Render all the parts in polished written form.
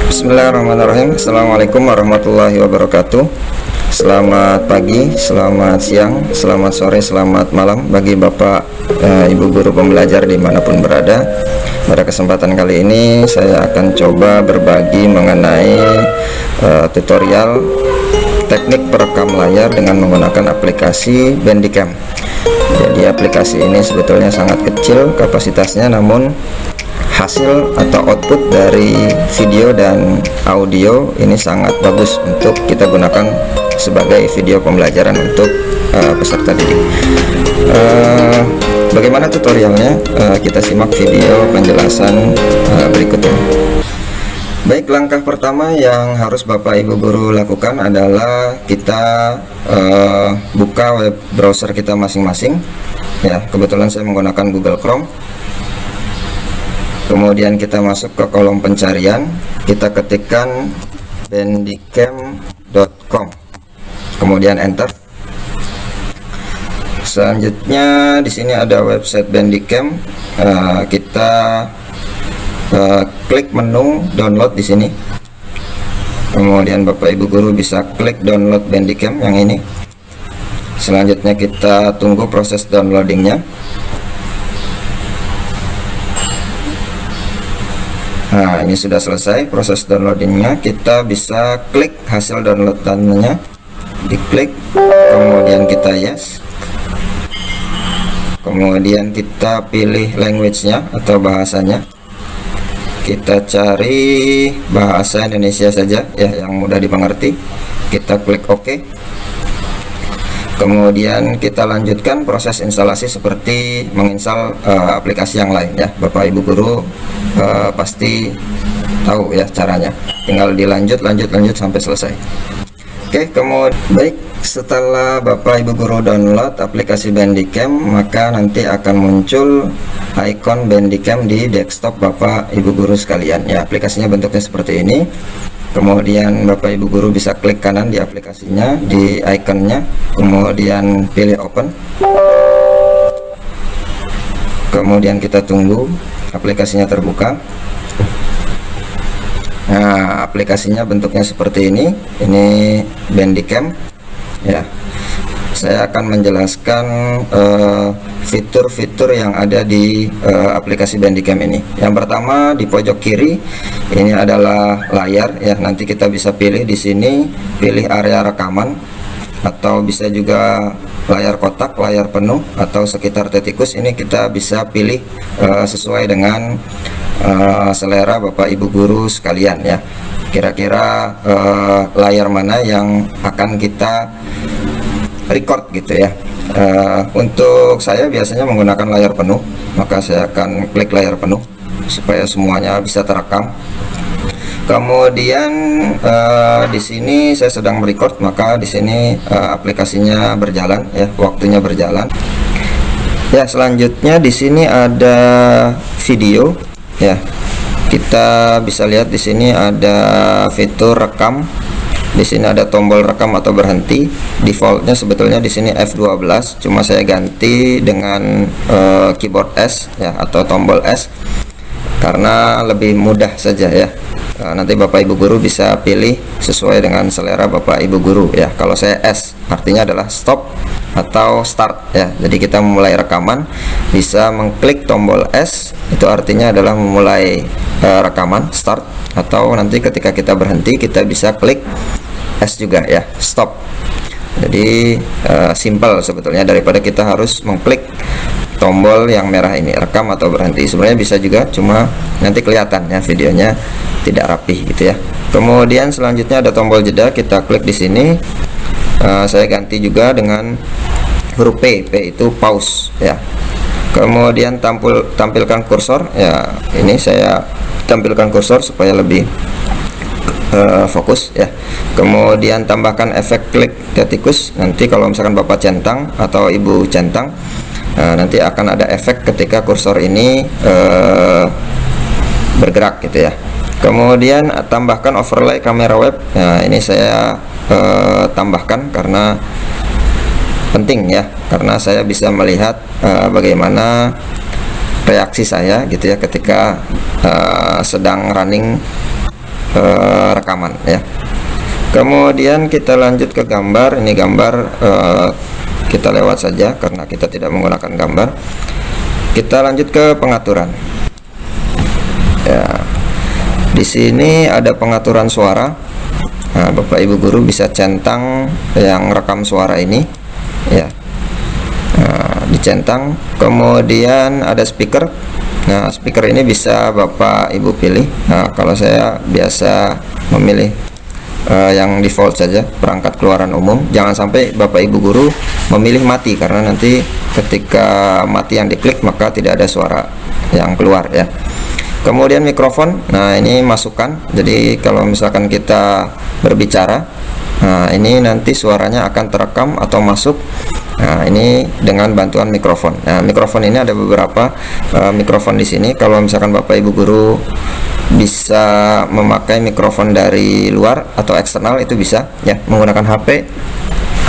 Bismillahirrahmanirrahim. Assalamualaikum warahmatullahi wabarakatuh. Selamat pagi, selamat siang, selamat sore, selamat malam bagi Bapak, Ibu guru pembelajar dimanapun berada. Pada kesempatan kali ini saya akan coba berbagi mengenai tutorial teknik perekam layar dengan menggunakan aplikasi Bandicam. Jadi aplikasi ini sebetulnya sangat kecil kapasitasnya, namun hasil atau output dari video dan audio ini sangat bagus untuk kita gunakan sebagai video pembelajaran untuk peserta didik. Bagaimana tutorialnya? Kita simak video penjelasan berikut ini. Baik, langkah pertama yang harus Bapak Ibu guru lakukan adalah kita buka web browser kita masing-masing. Ya, kebetulan saya menggunakan Google Chrome. Kemudian kita masuk ke kolom pencarian, kita ketikkan bandicam.com, kemudian enter. Selanjutnya di sini ada website Bandicam. Kita klik menu download di sini. Kemudian Bapak Ibu guru bisa klik download Bandicam yang ini. Selanjutnya kita tunggu proses downloadingnya. Nah, ini sudah selesai proses downloadingnya. Kita bisa klik hasil downloadannya, diklik, kemudian kita yes, kemudian kita pilih language-nya atau bahasanya. Kita cari bahasa Indonesia saja ya, yang mudah dimengerti. Kita klik OK. Kemudian kita lanjutkan proses instalasi seperti menginstal aplikasi yang lain ya. Bapak Ibu guru pasti tahu ya caranya. Tinggal lanjut sampai selesai. Oke, kemudian baik, setelah Bapak Ibu guru download aplikasi Bandicam, maka nanti akan muncul icon Bandicam di desktop Bapak Ibu guru sekalian ya. Aplikasinya bentuknya seperti ini. Kemudian Bapak Ibu guru bisa klik kanan di aplikasinya, di ikonnya, kemudian pilih open. Kemudian kita tunggu aplikasinya terbuka. Nah, aplikasinya bentuknya seperti ini. Ini Bandicam ya. Saya akan menjelaskan fitur-fitur yang ada di aplikasi Bandicam ini. Yang pertama di pojok kiri ini adalah layar ya. Nanti kita bisa pilih di sini, pilih area rekaman, atau bisa juga layar kotak, layar penuh, atau sekitar tikus. Ini kita bisa pilih sesuai dengan selera Bapak Ibu guru sekalian ya. Kira-kira layar mana yang akan kita record gitu ya. Untuk saya biasanya menggunakan layar penuh, maka saya akan klik layar penuh supaya semuanya bisa terekam. Kemudian di sini saya sedang merecord, maka di sini aplikasinya berjalan ya, waktunya berjalan. Ya, selanjutnya di sini ada video ya. Kita bisa lihat di sini ada fitur rekam. Di sini ada tombol rekam atau berhenti. Defaultnya sebetulnya di sini F12, cuma saya ganti dengan keyboard S ya, atau tombol S karena lebih mudah saja ya. Nanti Bapak Ibu guru bisa pilih sesuai dengan selera Bapak Ibu guru ya. Kalau saya S artinya adalah stop atau start ya. Jadi kita memulai rekaman bisa mengklik tombol S, itu artinya adalah memulai rekaman, start. Atau nanti ketika kita berhenti kita bisa klik S juga ya, stop. Jadi simple sebetulnya daripada kita harus mengklik tombol yang merah ini, rekam atau berhenti. Sebenarnya bisa juga, cuma nanti kelihatan ya videonya tidak rapi gitu ya. Kemudian selanjutnya ada tombol jeda, kita klik di sini. Saya ganti juga dengan huruf P itu pause ya. Kemudian tampilkan kursor ya. Ini saya tampilkan kursor supaya lebih fokus ya. Kemudian tambahkan efek klik tikus. Nanti kalau misalkan Bapak centang atau Ibu centang, nanti akan ada efek ketika kursor ini bergerak gitu ya. Kemudian tambahkan overlay kamera web. Nah, ini saya tambahkan karena penting ya, karena saya bisa melihat bagaimana reaksi saya gitu ya ketika sedang running rekaman ya. Kemudian kita lanjut ke gambar. Ini gambar kita lewat saja karena kita tidak menggunakan gambar. Kita lanjut ke pengaturan. Ya, di sini ada pengaturan suara. Nah, Bapak Ibu guru bisa centang yang rekam suara ini, ya. Nah, dicentang. Kemudian ada speaker. Nah, speaker ini bisa Bapak Ibu pilih. Nah, kalau saya biasa memilih yang default saja, perangkat keluaran umum. Jangan sampai Bapak Ibu guru memilih mati, karena nanti ketika mati yang diklik maka tidak ada suara yang keluar ya. Kemudian mikrofon. Nah, ini masukan. Jadi kalau misalkan kita berbicara, nah ini nanti suaranya akan terekam atau masuk. Nah, ini dengan bantuan mikrofon. Nah, mikrofon ini ada beberapa mikrofon di sini. Kalau misalkan Bapak Ibu guru bisa memakai mikrofon dari luar atau eksternal, itu bisa ya, menggunakan HP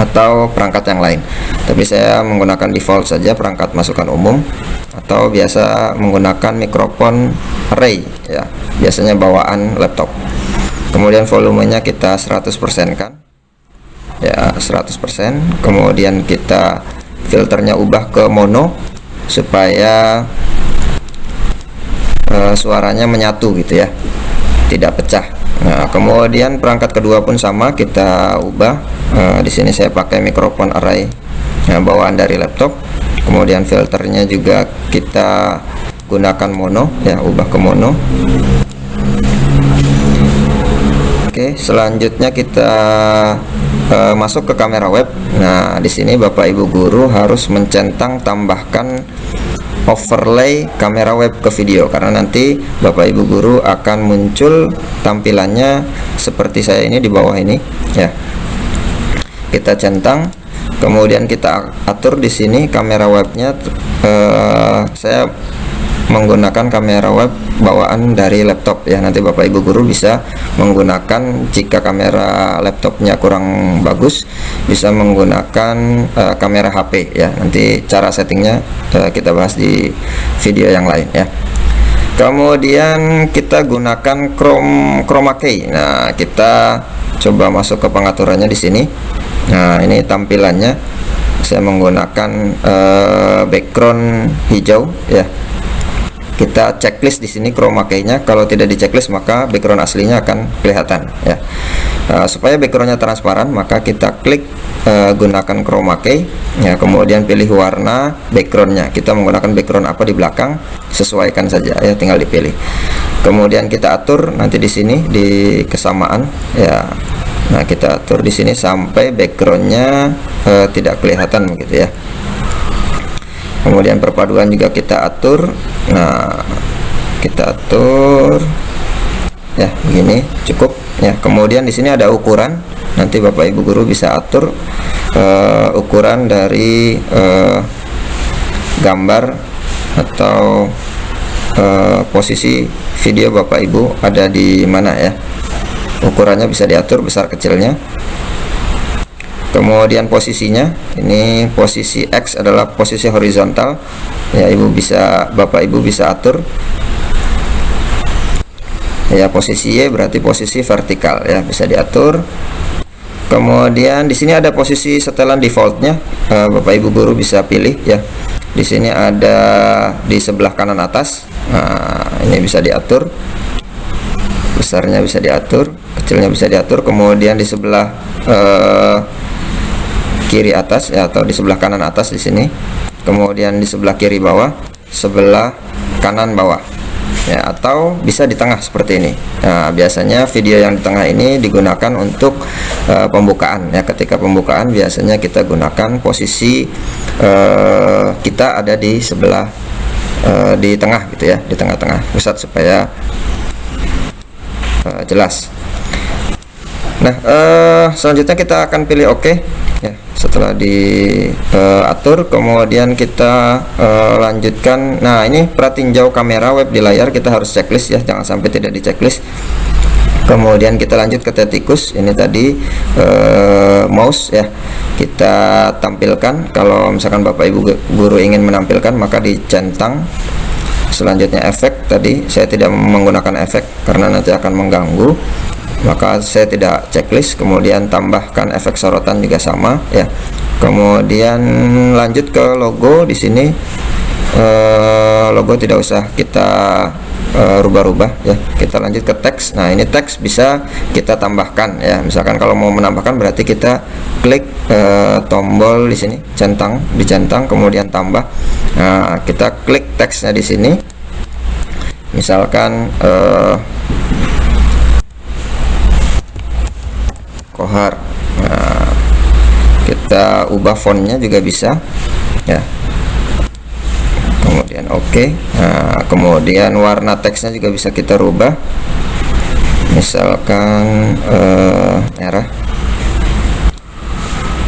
atau perangkat yang lain. Tapi saya menggunakan default saja, perangkat masukan umum, atau biasa menggunakan mikrofon array ya, biasanya bawaan laptop. Kemudian volumenya kita 100% kan ya, 100%. Kemudian kita filternya ubah ke mono supaya suaranya menyatu gitu ya, tidak pecah. Nah, kemudian perangkat kedua pun sama, kita ubah. Di sini saya pakai mikrofon array bawaan dari laptop. Kemudian filternya juga kita gunakan mono ya, ubah ke mono. Oke, selanjutnya kita masuk ke kamera web. Nah, di sini Bapak Ibu guru harus mencentang tambahkan overlay kamera web ke video, karena nanti Bapak Ibu guru akan muncul tampilannya seperti saya ini di bawah ini ya. Kita centang, kemudian kita atur di sini kamera webnya. Saya menggunakan kamera web bawaan dari laptop ya. Nanti Bapak Ibu guru bisa menggunakan, jika kamera laptopnya kurang bagus, bisa menggunakan kamera HP ya. Nanti cara settingnya kita bahas di video yang lain ya. Kemudian kita gunakan chroma key. Nah, kita coba masuk ke pengaturannya di sini. Nah, ini tampilannya. Saya menggunakan background hijau ya. Kita checklist di sini chroma key-nya. Kalau tidak di checklist maka background aslinya akan kelihatan ya. Supaya backgroundnya transparan, maka kita klik gunakan chroma key ya, kemudian pilih warna backgroundnya. Kita menggunakan background apa di belakang, sesuaikan saja ya, tinggal dipilih. Kemudian kita atur nanti di sini di kesamaan ya. Nah, kita atur di sini sampai backgroundnya tidak kelihatan begitu ya. Kemudian perpaduan juga kita atur. Nah, kita atur ya, begini cukup ya. Kemudian di sini ada ukuran. Nanti Bapak Ibu guru bisa atur ukuran dari gambar atau posisi video Bapak Ibu ada di mana ya. Ukurannya bisa diatur besar kecilnya. Kemudian posisinya, ini posisi X adalah posisi horizontal ya, Bapak Ibu bisa atur ya. Posisi Y berarti posisi vertikal ya, bisa diatur. Kemudian di sini ada posisi setelan defaultnya, Bapak Ibu guru bisa pilih ya. Di sini ada di sebelah kanan atas. Nah, ini bisa diatur, besarnya bisa diatur, kecilnya bisa diatur. Kemudian di sebelah kiri atas ya, atau di sebelah kanan atas di sini. Kemudian di sebelah kiri bawah, sebelah kanan bawah ya, atau bisa di tengah seperti ini. Nah, biasanya video yang di tengah ini digunakan untuk pembukaan ya. Ketika pembukaan biasanya kita gunakan posisi kita ada di sebelah di tengah gitu ya, di tengah-tengah pusat supaya jelas. Nah, selanjutnya kita akan pilih OK ya. Setelah diatur, kemudian kita lanjutkan. Nah, ini pratinjau kamera web di layar kita harus checklist ya, jangan sampai tidak di checklist. Kemudian kita lanjut ke tikus. Ini tadi mouse ya, kita tampilkan. Kalau misalkan Bapak Ibu guru ingin menampilkan, maka dicentang Selanjutnya efek, tadi saya tidak menggunakan efek karena nanti akan mengganggu, maka saya tidak checklist. Kemudian tambahkan efek sorotan juga sama ya. Kemudian lanjut ke logo. Di sini logo tidak usah kita rubah-rubah ya. Kita lanjut ke teks. Nah, ini teks bisa kita tambahkan ya. Misalkan kalau mau menambahkan berarti kita klik tombol di sini, dicentang, kemudian tambah. Nah, kita klik teksnya di sini. Misalkan Kohar. Nah, kita ubah fontnya juga bisa ya. Kemudian oke. Nah, kemudian warna teksnya juga bisa kita rubah, misalkan merah.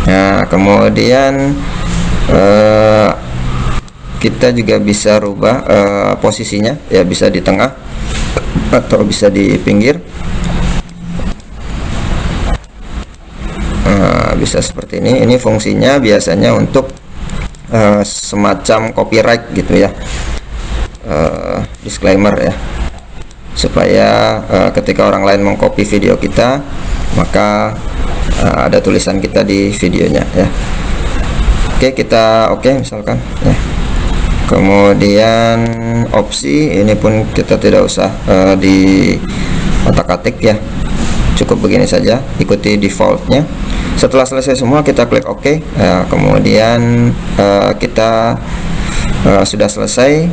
Nah, kemudian kita juga bisa rubah posisinya ya, bisa di tengah atau bisa di pinggir. Bisa seperti ini. Ini fungsinya biasanya untuk semacam copyright gitu ya, disclaimer ya, supaya ketika orang lain mengcopy video kita, maka ada tulisan kita di videonya ya. Oke, kita misalkan ya. Kemudian opsi ini pun kita tidak usah di otak-atik ya, cukup begini saja, ikuti defaultnya. Setelah selesai semua kita klik OK. Kemudian kita sudah selesai.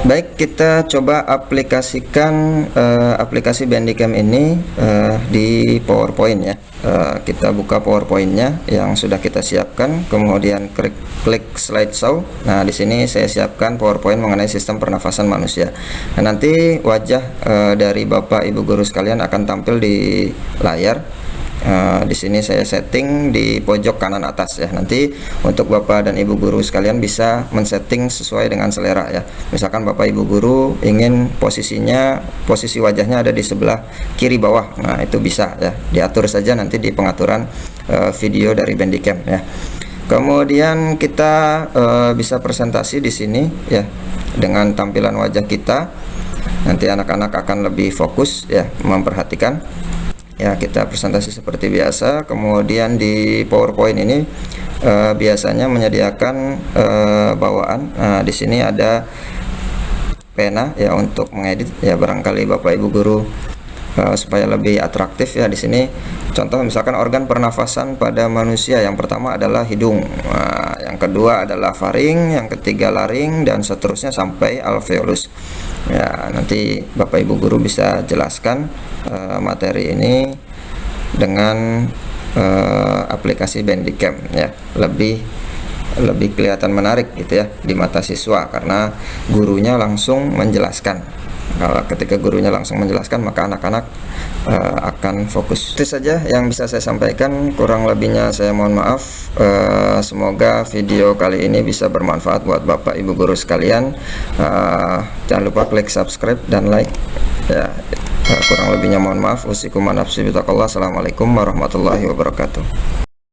Baik, kita coba aplikasikan aplikasi Bandicam ini di PowerPoint ya. Kita buka PowerPoint-nya yang sudah kita siapkan, kemudian klik slideshow. Nah, di sini saya siapkan PowerPoint mengenai sistem pernafasan manusia. Nah, nanti wajah dari Bapak Ibu guru sekalian akan tampil di layar. Di sini saya setting di pojok kanan atas ya. Nanti untuk Bapak dan Ibu guru sekalian bisa men-setting sesuai dengan selera ya. Misalkan Bapak Ibu guru ingin posisi wajahnya ada di sebelah kiri bawah. Nah, itu bisa ya, diatur saja nanti di pengaturan video dari Bandicam ya. Kemudian kita bisa presentasi di sini ya dengan tampilan wajah kita. Nanti anak-anak akan lebih fokus ya memperhatikan. Ya, kita presentasi seperti biasa. Kemudian di PowerPoint ini biasanya menyediakan bawaan. Nah, di sini ada pena ya untuk mengedit ya, barangkali Bapak Ibu guru supaya lebih atraktif ya. Di sini contoh misalkan organ pernafasan pada manusia, yang pertama adalah hidung, nah, yang kedua adalah faring, yang ketiga laring, dan seterusnya sampai alveolus ya. Nanti Bapak Ibu guru bisa jelaskan materi ini dengan aplikasi Bandicam ya, lebih kelihatan menarik gitu ya di mata siswa, karena gurunya langsung menjelaskan. Kalau ketika gurunya langsung menjelaskan, maka anak-anak akan fokus. Itu saja yang bisa saya sampaikan, kurang lebihnya saya mohon maaf. Semoga video kali ini bisa bermanfaat buat Bapak Ibu guru sekalian. Jangan lupa klik subscribe dan like ya. Kurang lebihnya mohon maaf. Assalamualaikum warahmatullahi wabarakatuh.